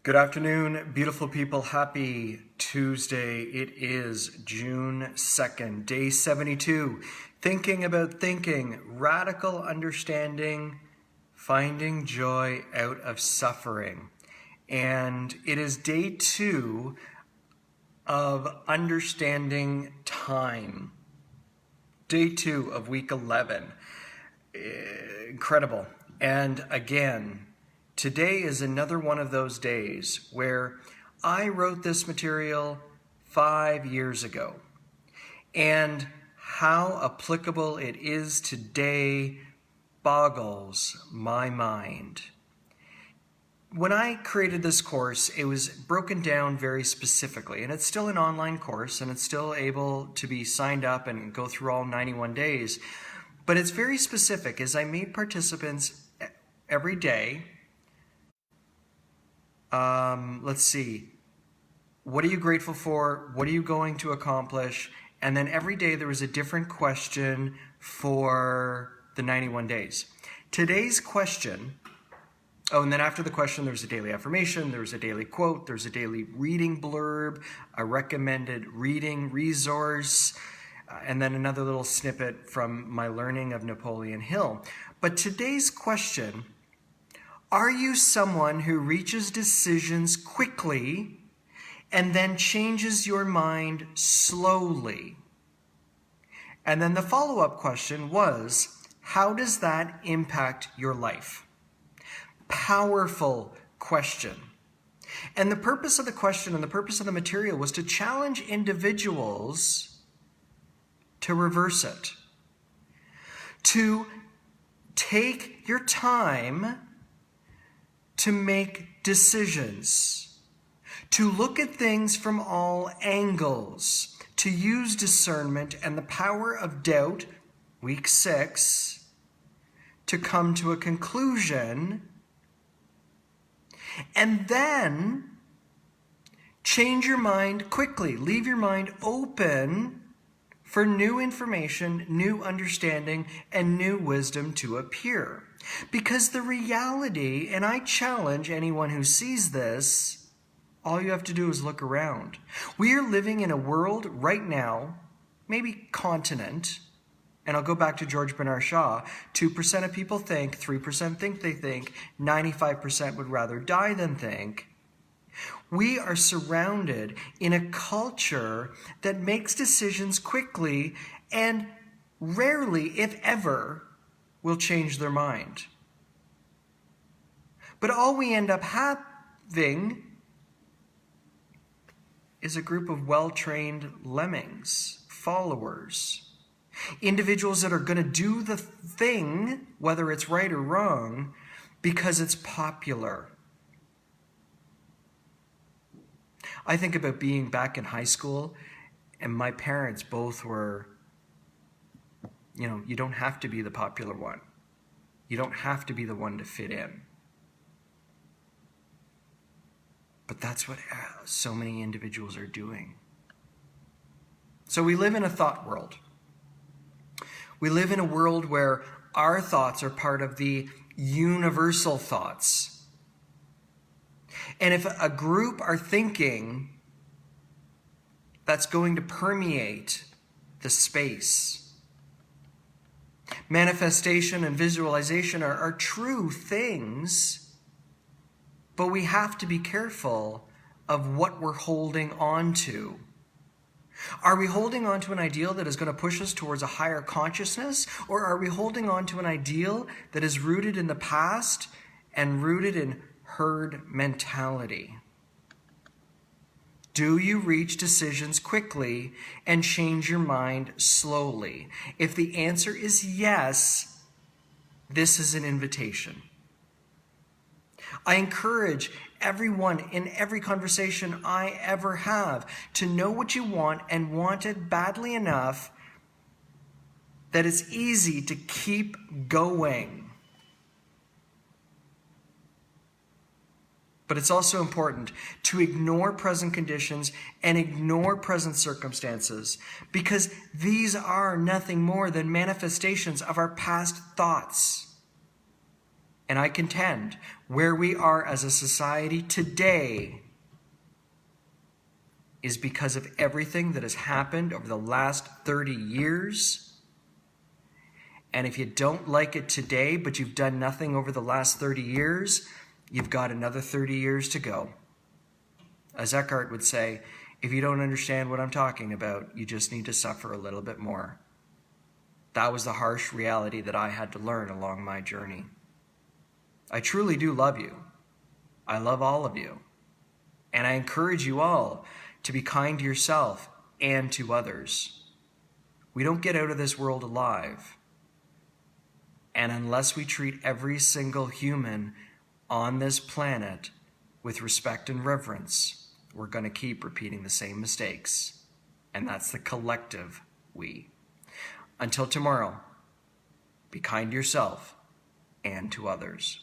Good afternoon, beautiful people. Happy Tuesday. It is June 2nd, day 72. Thinking about thinking, radical understanding, finding joy out of suffering. And it is day 2 of understanding time. Day 2 of week 11. Incredible. And again, today is another one of those days where I wrote this material 5 years ago, and how applicable it is today boggles my mind. When I created this course, it was broken down very specifically, and it's still an online course, and it's still able to be signed up and go through all 91 days, but it's very specific as I meet participants every day. Let's see. What are you grateful for? What are you going to accomplish? And then every day there was a different question for the 91 days. Today's question, and then after the question there was a daily affirmation, there was a daily quote, there's a daily reading blurb, a recommended reading resource, and then another little snippet from my learning of Napoleon Hill. But today's question: are you someone who reaches decisions quickly and then changes your mind slowly? And then the follow-up question was, how does that impact your life? Powerful question. And the purpose of the question and the purpose of the material was to challenge individuals to reverse it. To take your time to make decisions, to look at things from all angles, to use discernment and the power of doubt, week 6, to come to a conclusion, and then change your mind quickly. Leave your mind open for new information, new understanding, and new wisdom to appear. Because the reality, and I challenge anyone who sees this, all you have to do is look around. We are living in a world right now, maybe continent, and I'll go back to George Bernard Shaw, 2% of people think, 3% think they think, 95% would rather die than think. We are surrounded in a culture that makes decisions quickly and rarely, if ever, will change their mind. But all we end up having is a group of well-trained lemmings, followers, individuals that are going to do the thing, whether it's right or wrong, because it's popular. I think about being back in high school, and my parents both were, you don't have to be the popular one. You don't have to be the one to fit in. But that's what so many individuals are doing. So we live in a thought world. We live in a world where our thoughts are part of the universal thoughts. And if a group are thinking, that's going to permeate the space. Manifestation and visualization are true things, but we have to be careful of what we're holding on to. Are we holding on to an ideal that is going to push us towards a higher consciousness, or are we holding on to an ideal that is rooted in the past and rooted in herd mentality? Do you reach decisions quickly and change your mind slowly? If the answer is yes, this is an invitation. I encourage everyone in every conversation I ever have to know what you want and want it badly enough that it's easy to keep going. But it's also important to ignore present conditions and ignore present circumstances, because these are nothing more than manifestations of our past thoughts. And I contend where we are as a society today is because of everything that has happened over the last 30 years. And if you don't like it today, but you've done nothing over the last 30 years, you've got another 30 years to go. As Eckhart would say, if you don't understand what I'm talking about, you just need to suffer a little bit more. That was the harsh reality that I had to learn along my journey. I truly do love you. I love all of you. And I encourage you all to be kind to yourself and to others. We don't get out of this world alive. And unless we treat every single human on this planet with respect and reverence, we're going to keep repeating the same mistakes. And that's the collective we. Until tomorrow, be kind to yourself and to others.